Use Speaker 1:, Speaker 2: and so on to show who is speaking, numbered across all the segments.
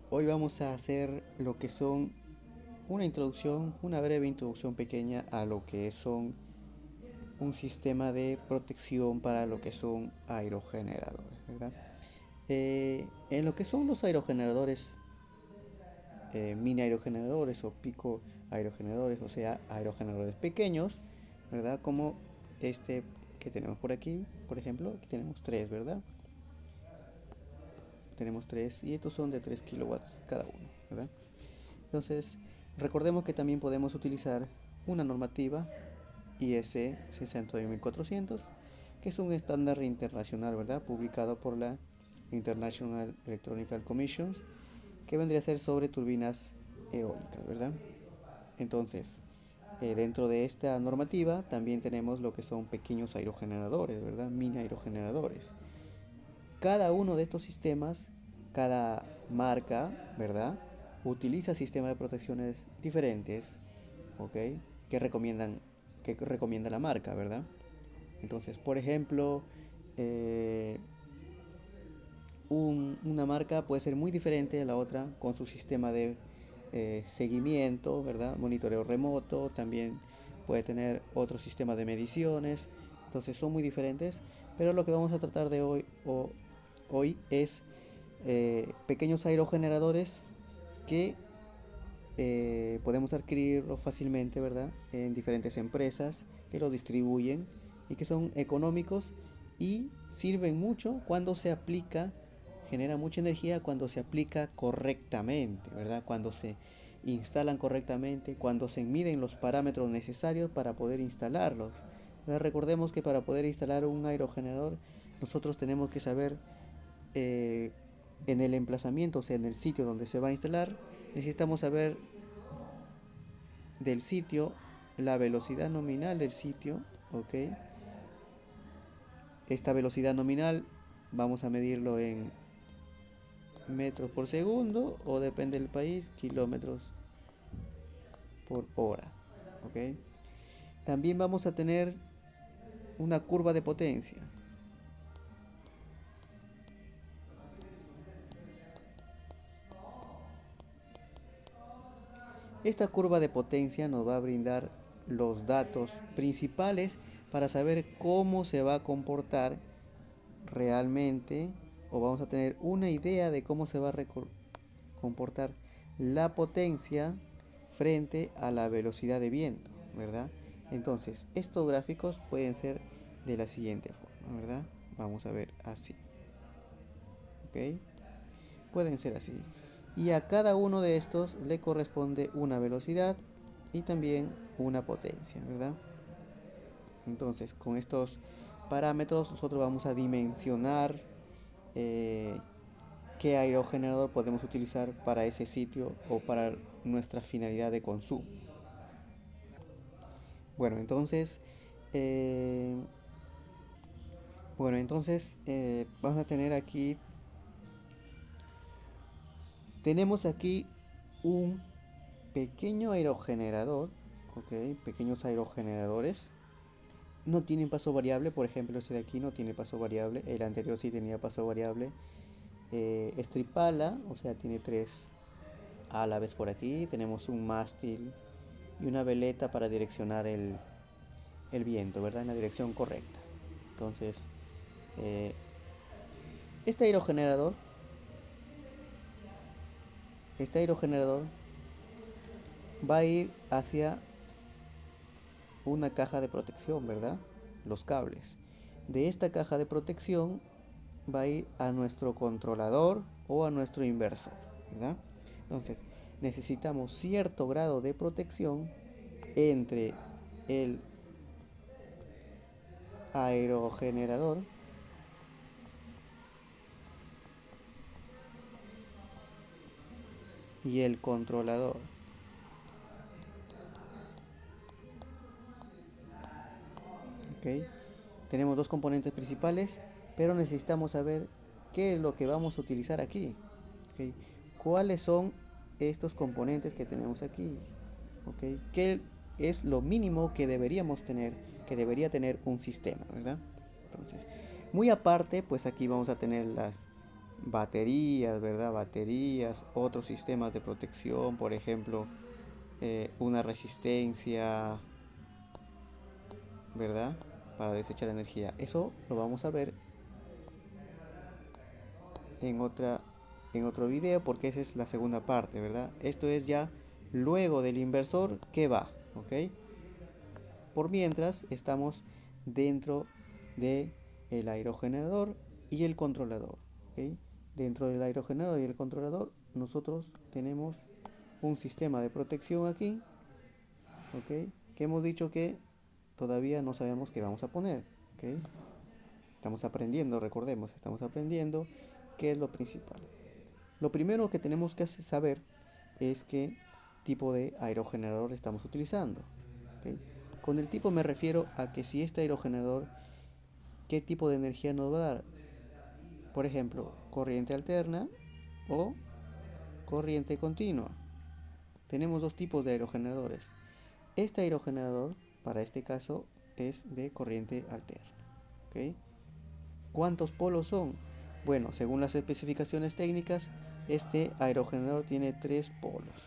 Speaker 1: Hoy vamos a hacer lo que son una introducción, una breve introducción pequeña a lo que son un sistema de protección para lo que son aerogeneradores, ¿verdad? En lo que son los aerogeneradores, mini aerogeneradores o pico aerogeneradores, o sea, aerogeneradores pequeños, ¿verdad? Como este que tenemos por aquí, por ejemplo, aquí tenemos tres, ¿verdad? Tenemos tres y estos son de 3 kilowatts cada uno, ¿verdad? Entonces, recordemos que también podemos utilizar una normativa IS 61400, que es un estándar internacional, ¿verdad? Publicado por la International Electronical Commission, que vendría a ser sobre turbinas eólicas, ¿verdad? Entonces, dentro de esta normativa también tenemos lo que son pequeños aerogeneradores, ¿verdad? Mini aerogeneradores. Cada uno de estos sistemas, cada marca, ¿verdad? Utiliza sistemas de protecciones diferentes, ¿ok? Que recomiendan, que recomienda la marca, ¿verdad? Entonces, por ejemplo, eh, una marca puede ser muy diferente a la otra con su sistema de seguimiento, ¿verdad? Monitoreo remoto, también puede tener otro sistema de mediciones, entonces son muy diferentes, pero lo que vamos a tratar de hoy es pequeños aerogeneradores que podemos adquirirlo fácilmente, ¿verdad? En diferentes empresas que lo distribuyen y que son económicos y sirven mucho cuando se aplica, genera mucha energía cuando se aplica correctamente, ¿verdad? Cuando se instalan correctamente, cuando se miden los parámetros necesarios para poder instalarlos. Recordemos que para poder instalar un aerogenerador nosotros tenemos que saber eh, en el emplazamiento, o sea, en el sitio donde se va a instalar, necesitamos saber del sitio, la velocidad nominal del sitio, ¿ok? Esta velocidad nominal vamos a medirlo en metros por segundo o depende del país, kilómetros por hora, ¿ok? También vamos a tener una curva de potencia. Esta curva de potencia nos va a brindar los datos principales para saber cómo se va a comportar realmente, o vamos a tener una idea de cómo se va a comportar la potencia frente a la velocidad de viento, ¿verdad? Entonces, estos gráficos pueden ser de la siguiente forma, ¿verdad? Vamos a ver así, ¿ok? Pueden ser así. Y a cada uno de estos le corresponde una velocidad y también una potencia, ¿verdad? Entonces, con estos parámetros nosotros vamos a dimensionar eh, qué aerogenerador podemos utilizar para ese sitio o para nuestra finalidad de consumo. Bueno, entonces, eh, vamos a tener aquí, tenemos aquí un pequeño aerogenerador, ok, pequeños aerogeneradores. No tienen paso variable, por ejemplo, este de aquí no tiene paso variable, el anterior sí tenía paso variable. Es tripala, o sea, tiene tres alaves por aquí, tenemos un mástil y una veleta para direccionar el viento, ¿verdad? En la dirección correcta. Entonces, eh, este aerogenerador, este aerogenerador va a ir hacia una caja de protección, ¿verdad? Los cables. De esta caja de protección va a ir a nuestro controlador o a nuestro inversor, ¿verdad? Entonces, necesitamos cierto grado de protección entre el aerogenerador y el controlador. ¿Ok? Tenemos dos componentes principales, pero necesitamos saber qué es lo que vamos a utilizar aquí. ¿Ok? ¿Cuáles son estos componentes que tenemos aquí? ¿Ok? ¿Qué es lo mínimo que deberíamos tener, que debería tener un sistema, ¿verdad? Entonces, muy aparte, pues aquí vamos a tener baterías, ¿verdad? Baterías, otros sistemas de protección, por ejemplo, una resistencia, ¿verdad? Para desechar energía. Eso lo vamos a ver en en otro video porque esa es la segunda parte, ¿verdad? Esto es ya luego del inversor que va, ¿ok? Por mientras estamos dentro de el aerogenerador y el controlador, ¿ok? Dentro del aerogenerador y el controlador nosotros tenemos un sistema de protección aquí, ¿ok? Que hemos dicho que todavía no sabemos qué vamos a poner, ¿ok? Estamos aprendiendo, recordemos, estamos aprendiendo qué es lo principal. Lo primero que tenemos que saber es qué tipo de aerogenerador estamos utilizando, ¿ok? Con el tipo me refiero a que si este aerogenerador, qué tipo de energía nos va a dar. Por ejemplo, corriente alterna o corriente continua. Tenemos dos tipos de aerogeneradores. Este aerogenerador, para este caso, es de corriente alterna, ¿ok? ¿Cuántos polos son? Bueno, según las especificaciones técnicas, este aerogenerador tiene 3 polos.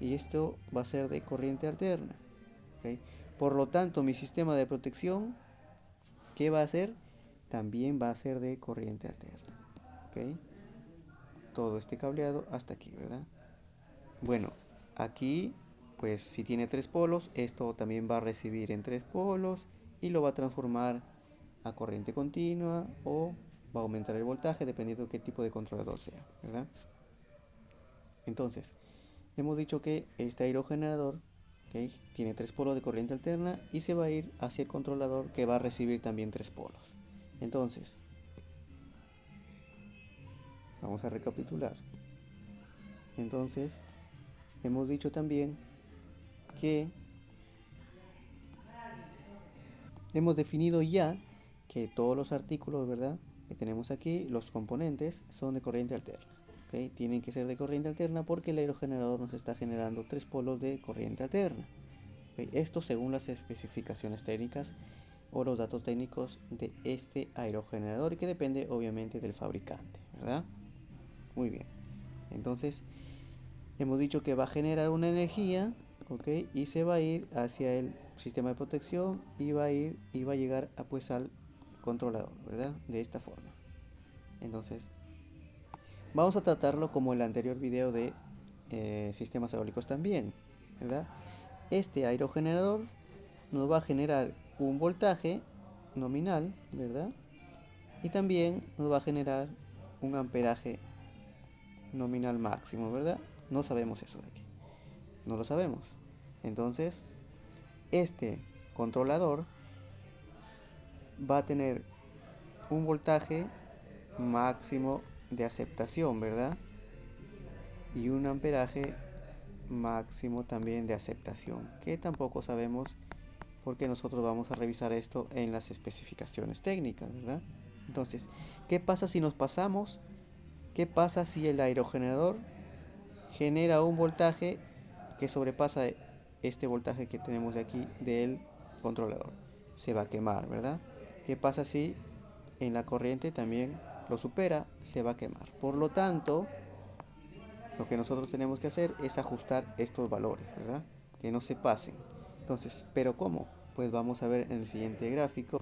Speaker 1: Y esto va a ser de corriente alterna, ¿ok? Por lo tanto, mi sistema de protección, ¿qué va a hacer? También va a ser de corriente alterna, ¿ok? Todo este cableado hasta aquí, ¿verdad? Bueno, aquí, pues si tiene 3 polos, esto también va a recibir en 3 polos y lo va a transformar a corriente continua o va a aumentar el voltaje dependiendo de qué tipo de controlador sea, ¿verdad? Entonces, hemos dicho que este aerogenerador, ¿okay?, tiene 3 polos de corriente alterna y se va a ir hacia el controlador que va a recibir también 3 polos. Entonces, vamos a recapitular. Entonces, hemos dicho también que hemos definido ya que todos los artículos, ¿verdad?, que tenemos aquí, los componentes, son de corriente alterna. ¿Okay? Tienen que ser de corriente alterna porque el aerogenerador nos está generando 3 polos de corriente alterna. ¿Okay? Esto según las especificaciones técnicas o los datos técnicos de este aerogenerador y que depende obviamente del fabricante, ¿verdad? Muy bien. Entonces, hemos dicho que va a generar una energía, ¿ok? Y se va a ir hacia el sistema de protección y va a llegar pues al controlador, ¿verdad? De esta forma. Entonces, vamos a tratarlo como el anterior video de sistemas eólicos también, ¿verdad? Este aerogenerador nos va a generar un voltaje nominal, ¿verdad? Y también nos va a generar un amperaje nominal máximo, ¿verdad? No sabemos eso de aquí. No lo sabemos. Entonces, este controlador va a tener un voltaje máximo de aceptación, ¿verdad? Y un amperaje máximo también de aceptación, que tampoco sabemos porque nosotros vamos a revisar esto en las especificaciones técnicas, ¿verdad? Entonces, ¿qué pasa si nos pasamos? ¿Qué pasa si el aerogenerador genera un voltaje que sobrepasa este voltaje que tenemos de aquí del controlador? Se va a quemar, ¿verdad? ¿Qué pasa si en la corriente también lo supera? Se va a quemar. Por lo tanto, lo que nosotros tenemos que hacer es ajustar estos valores, ¿verdad? Que no se pasen. Entonces, ¿pero cómo? Pues vamos a ver en el siguiente gráfico.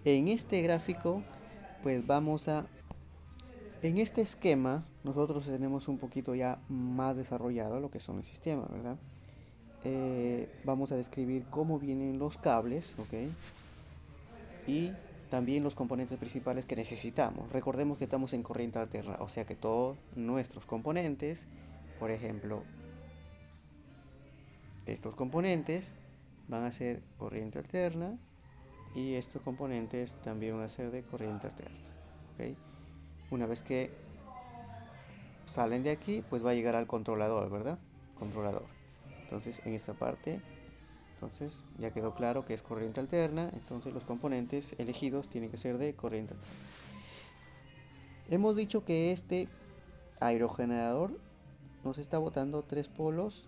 Speaker 1: En este gráfico, pues en este esquema, nosotros tenemos un poquito ya más desarrollado lo que son el sistema, ¿verdad? Vamos a describir cómo vienen los cables, ¿ok? Y también los componentes principales que necesitamos. Recordemos que estamos en corriente alterna, o sea que todos nuestros componentes, por ejemplo, estos componentes van a ser corriente alterna y estos componentes también van a ser de corriente alterna, ¿ok? Una vez que salen de aquí, pues va a llegar al controlador, ¿verdad? Controlador. Entonces, en esta parte, entonces ya quedó claro que es corriente alterna, entonces los componentes elegidos tienen que ser de corriente alterna. Hemos dicho que este aerogenerador nos está botando 3 polos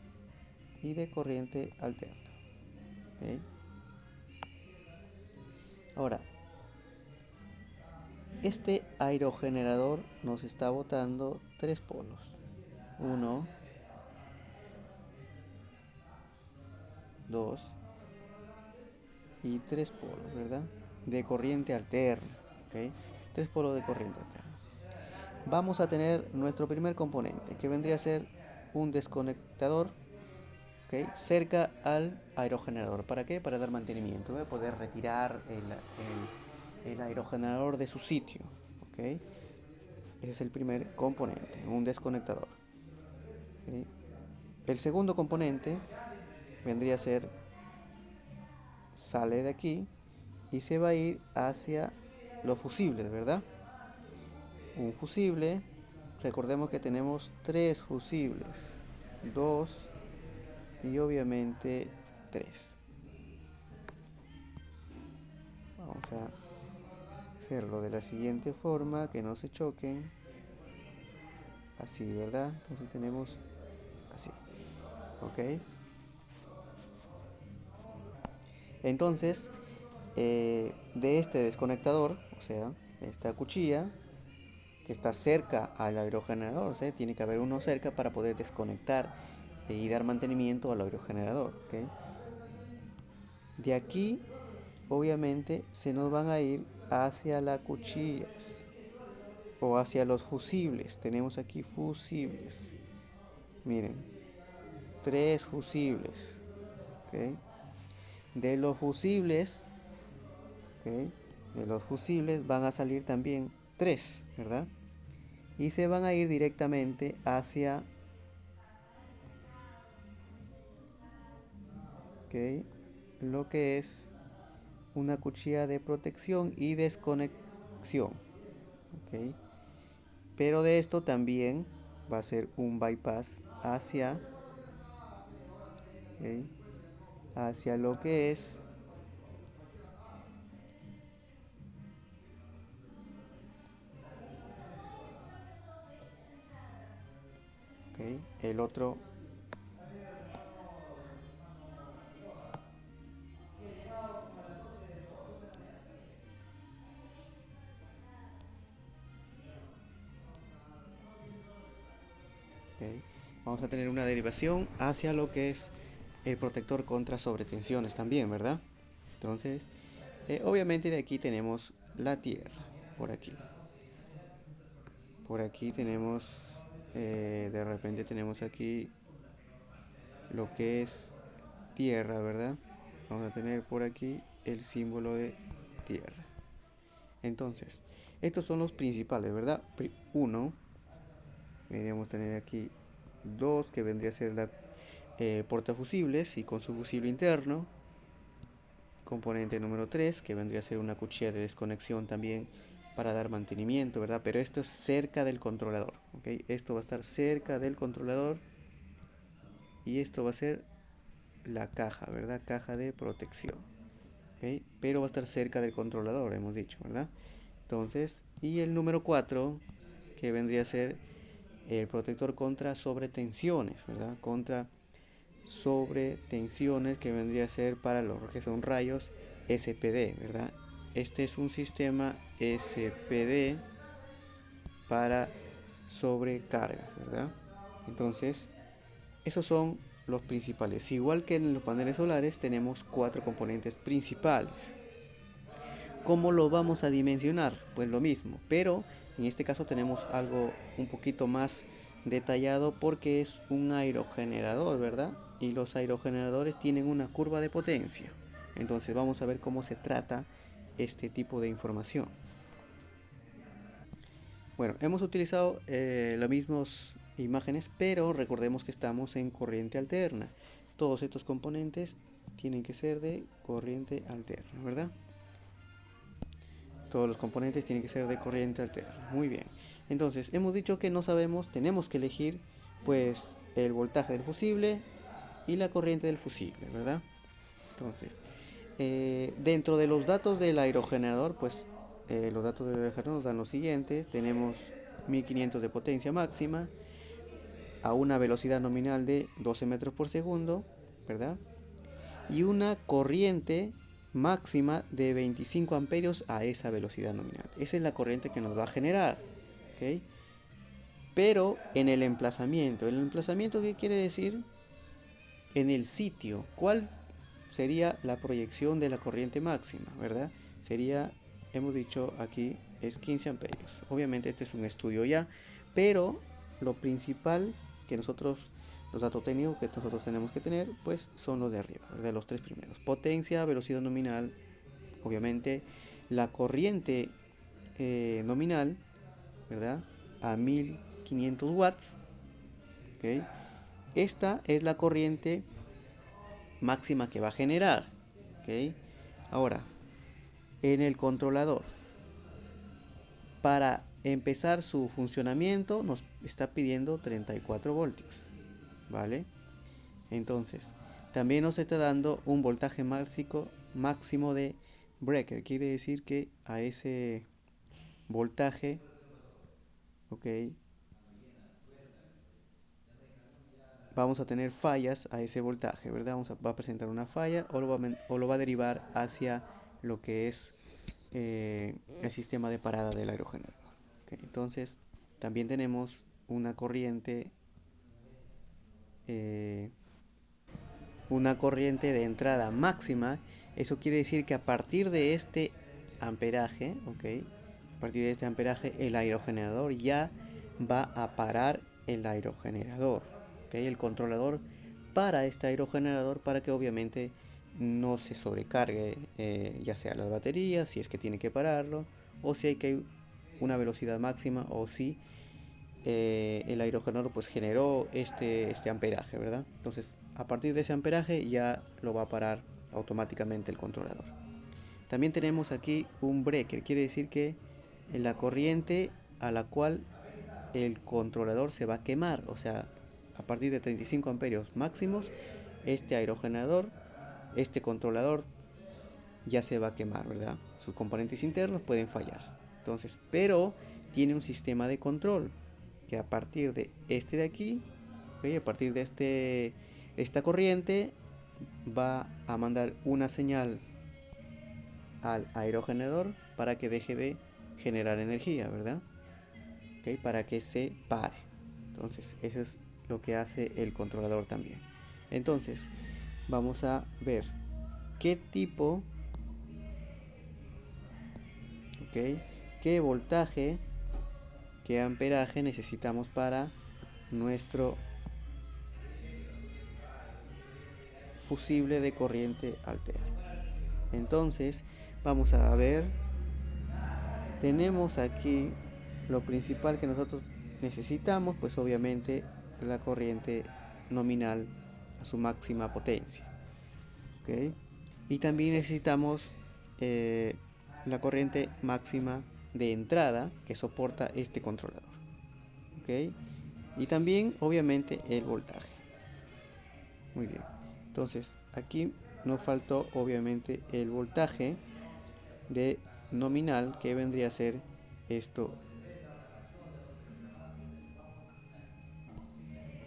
Speaker 1: y de corriente alterna. ¿Okay? Ahora, Este aerogenerador nos está botando 3 polos. Uno, dos y 3 polos, ¿verdad? De corriente alterna, ¿ok? 3 polos de corriente alterna. Vamos a tener nuestro primer componente, que vendría a ser un desconectador, ¿ok? Cerca al aerogenerador. ¿Para qué? Para dar mantenimiento. Voy a poder retirar el aerogenerador de su sitio, ¿ok? Ese es el primer componente, un desconectador. ¿Ok? El segundo componente vendría a ser, sale de aquí y se va a ir hacia los fusibles, ¿verdad? Un fusible, recordemos que tenemos 3 fusibles, 2 y obviamente 3. Vamos a hacerlo de la siguiente forma, que no se choquen. Así, ¿verdad? Entonces tenemos así, ¿ok? Entonces, de este desconectador, o sea, esta cuchilla que está cerca al aerogenerador, o sea, tiene que haber uno cerca para poder desconectar y dar mantenimiento al aerogenerador, ¿ok? De aquí, obviamente, se nos van a ir hacia las cuchillas o hacia los fusibles. Tenemos aquí fusibles. Miren, 3 fusibles, ¿ok? De los fusibles, ¿ok? De los fusibles van a salir también 3, ¿verdad? Y se van a ir directamente hacia, ¿ok?, lo que es una cuchilla de protección y desconexión, ¿ok? Pero de esto también va a ser un bypass hacia, ¿ok?, hacia lo que es, ¿ok?, el otro. ¿Ok? Vamos a tener una derivación hacia lo que es el protector contra sobretensiones también, ¿verdad? Entonces, obviamente de aquí tenemos la tierra, por aquí. Por aquí tenemos, de repente tenemos aquí lo que es tierra, ¿verdad? Vamos a tener por aquí el símbolo de tierra. Entonces, estos son los principales, ¿verdad? Uno, deberíamos tener aquí dos, que vendría a ser la portafusibles y con su fusible interno. Componente número 3, que vendría a ser una cuchilla de desconexión también para dar mantenimiento, ¿verdad? Pero esto es cerca del controlador, ¿ok? Esto va a estar cerca del controlador y esto va a ser la caja, ¿verdad? Caja de protección, ¿ok? Pero va a estar cerca del controlador, hemos dicho, ¿verdad? Entonces, y el número 4, que vendría a ser el protector contra sobretensiones, ¿verdad? Contra sobretensiones, que vendría a ser para los que son rayos SPD, ¿verdad? Este es un sistema SPD para sobrecargas, ¿verdad? Entonces, esos son los principales. Igual que en los paneles solares tenemos 4 componentes principales. ¿Cómo lo vamos a dimensionar? Pues lo mismo, pero en este caso tenemos algo un poquito más detallado porque es un aerogenerador, ¿verdad? Y los aerogeneradores tienen una curva de potencia. Entonces vamos a ver cómo se trata este tipo de información. Bueno, hemos utilizado las mismas imágenes, pero recordemos que estamos en corriente alterna. Todos estos componentes tienen que ser de corriente alterna, ¿verdad? Todos los componentes tienen que ser de corriente alterna. Muy bien. Entonces, hemos dicho que no sabemos, tenemos que elegir pues el voltaje del fusible y la corriente del fusible, ¿verdad? Entonces, dentro de los datos del aerogenerador, pues los datos del aerogenerador nos dan los siguientes. Tenemos 1500 de potencia máxima a una velocidad nominal de 12 metros por segundo, ¿verdad? Y una corriente máxima de 25 amperios a esa velocidad nominal. Esa es la corriente que nos va a generar. ¿Ok? Pero en el emplazamiento. ¿El emplazamiento qué quiere decir? En el sitio. ¿Cuál sería la proyección de la corriente máxima? ¿Verdad? Sería, hemos dicho aquí, es 15 amperios. Obviamente este es un estudio ya, pero lo principal que nosotros, los datos técnicos que nosotros tenemos que tener, pues son los de arriba, ¿verdad? Los tres primeros. Potencia, velocidad nominal, obviamente la corriente nominal, ¿verdad? A 1500 watts, ¿ok? Esta es la corriente máxima que va a generar, ¿ok? Ahora, en el controlador, para empezar su funcionamiento nos está pidiendo 34 voltios, ¿vale? Entonces, también nos está dando un voltaje máximo de breaker, quiere decir que a ese voltaje, ok, vamos a tener fallas a ese voltaje, ¿verdad? Va a presentar una falla o lo va a derivar hacia lo que es el sistema de parada del aerogenerador. ¿Ok? Entonces, también tenemos eh, una corriente de entrada máxima. Eso quiere decir que a partir de este amperaje, ¿ok? A partir de este amperaje, el aerogenerador ya va a parar el aerogenerador, ¿ok? El controlador para este aerogenerador para que obviamente no se sobrecargue, ya sea las baterías, si es que tiene que pararlo, o si hay que una velocidad máxima, o si el aerogenerador pues generó este amperaje, ¿verdad? Entonces, a partir de ese amperaje ya lo va a parar automáticamente el controlador. También tenemos aquí un breaker, quiere decir que la corriente a la cual el controlador se va a quemar, o sea, a partir de 35 amperios máximos, este aerogenerador, este controlador ya se va a quemar, ¿verdad? Sus componentes internos pueden fallar. Entonces, pero tiene un sistema de control que a partir de este de aquí, ¿okay? A partir de esta corriente va a mandar una señal al aerogenerador para que deje de generar energía, ¿verdad? ¿Okay? Para que se pare. Entonces, eso es lo que hace el controlador también. Entonces, vamos a ver qué tipo, ¿ok? Qué voltaje, qué amperaje necesitamos para nuestro fusible de corriente alterna. Entonces, vamos a ver, tenemos aquí lo principal que nosotros necesitamos, pues obviamente la corriente nominal a su máxima potencia, ¿ok? Y también necesitamos la corriente máxima de entrada que soporta este controlador, ¿ok? Y también obviamente el voltaje. Muy bien, entonces aquí nos faltó obviamente el voltaje de nominal, que vendría a ser esto,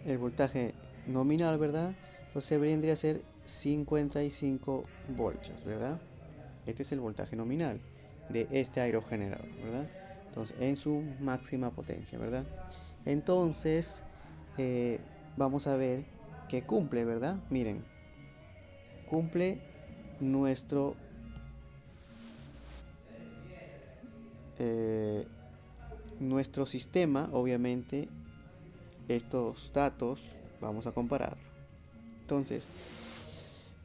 Speaker 1: el voltaje nominal, ¿verdad? O sea, vendría a ser 55 voltios, ¿verdad? Este es el voltaje nominal de este aerogenerador, ¿verdad? Entonces, en su máxima potencia, ¿verdad? Entonces, vamos a ver que cumple, ¿verdad? Miren, cumple nuestro eh, nuestro sistema, obviamente, estos datos vamos a comparar. Entonces,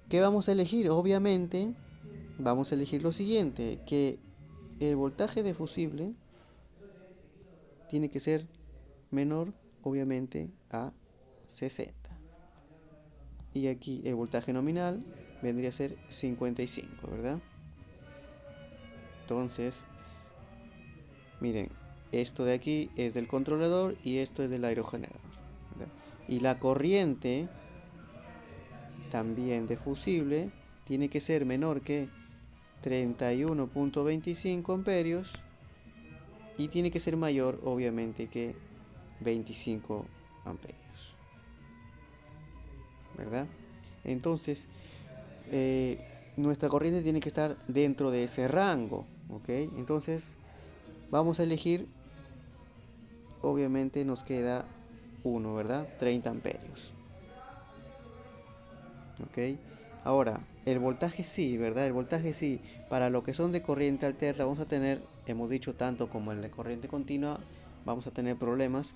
Speaker 1: ¿qué vamos a elegir? Obviamente, vamos a elegir lo siguiente, que el voltaje de fusible tiene que ser menor, obviamente, a 60. Y aquí el voltaje nominal vendría a ser 55, ¿verdad? Entonces, miren, esto de aquí es del controlador y esto es del aerogenerador, ¿verdad? Y la corriente también de fusible tiene que ser menor que 31.25 amperios y tiene que ser mayor, obviamente, que 25 amperios, ¿verdad? Entonces, nuestra corriente tiene que estar dentro de ese rango, ¿ok? Entonces vamos a elegir, obviamente nos queda uno, ¿verdad? 30 amperios, ¿ok? Ahora, el voltaje sí, ¿verdad? El voltaje sí, para lo que son de corriente alterna vamos a tener, hemos dicho tanto como el de corriente continua, vamos a tener problemas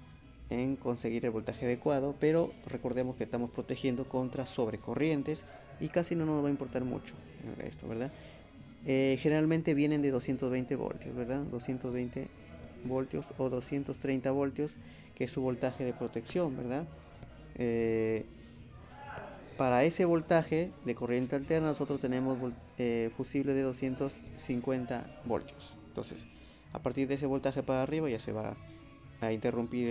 Speaker 1: en conseguir el voltaje adecuado, pero recordemos que estamos protegiendo contra sobrecorrientes y casi no nos va a importar mucho esto, ¿verdad? Generalmente vienen de 220 voltios, ¿verdad? 220 voltios o 230 voltios, que es su voltaje de protección, ¿verdad? Eh, para ese voltaje de corriente alterna nosotros tenemos fusible de 250 voltios. Entonces, a partir de ese voltaje para arriba ya se va a interrumpir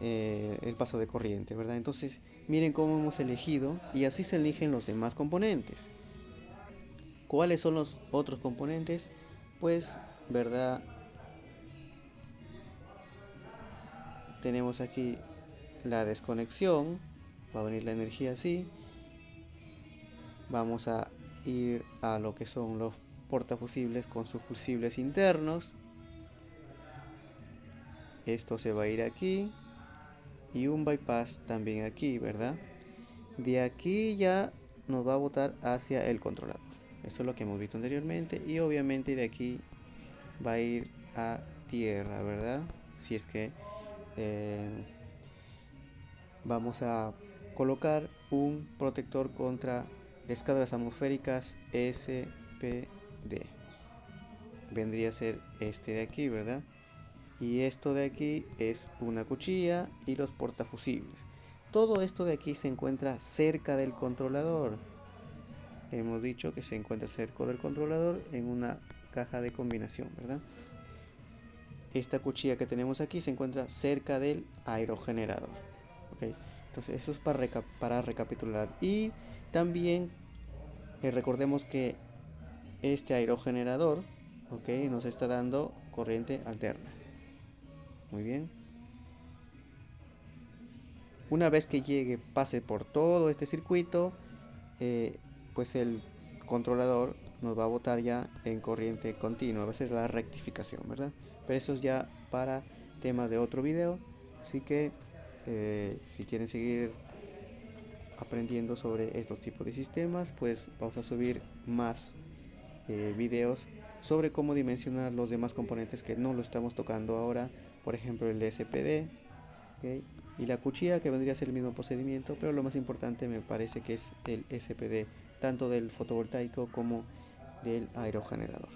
Speaker 1: el paso de corriente, ¿verdad? Entonces, miren cómo hemos elegido y así se eligen los demás componentes. ¿Cuáles son los otros componentes? Pues, ¿verdad? Tenemos aquí la desconexión, va a venir la energía así. Vamos a ir a lo que son los portafusibles con sus fusibles internos. Esto se va a ir aquí y un bypass también aquí, ¿verdad? De aquí ya nos va a botar hacia el controlador. Eso es lo que hemos visto anteriormente y obviamente de aquí va a ir a tierra, ¿verdad? Si es que eh, vamos a colocar un protector contra descargas atmosféricas SPD. Vendría a ser este de aquí, ¿verdad? Y esto de aquí es una cuchilla y los portafusibles. Todo esto de aquí se encuentra cerca del controlador. Hemos dicho que se encuentra cerca del controlador en una caja de combinación, ¿verdad? Esta cuchilla que tenemos aquí se encuentra cerca del aerogenerador. ¿Ok? Entonces eso es para recapitular. Y también recordemos que este aerogenerador, ¿ok?, nos está dando corriente alterna. Muy bien. Una vez que llegue, pase por todo este circuito, pues el controlador nos va a botar ya en corriente continua. Va a ser la rectificación, ¿verdad? Pero eso es ya para temas de otro video. Así que si quieren seguir aprendiendo sobre estos tipos de sistemas, pues vamos a subir más videos sobre cómo dimensionar los demás componentes que no lo estamos tocando ahora. Por ejemplo, el SPD, ¿okay?, y la cuchilla, que vendría a ser el mismo procedimiento, pero lo más importante me parece que es el SPD, tanto del fotovoltaico como del aerogenerador.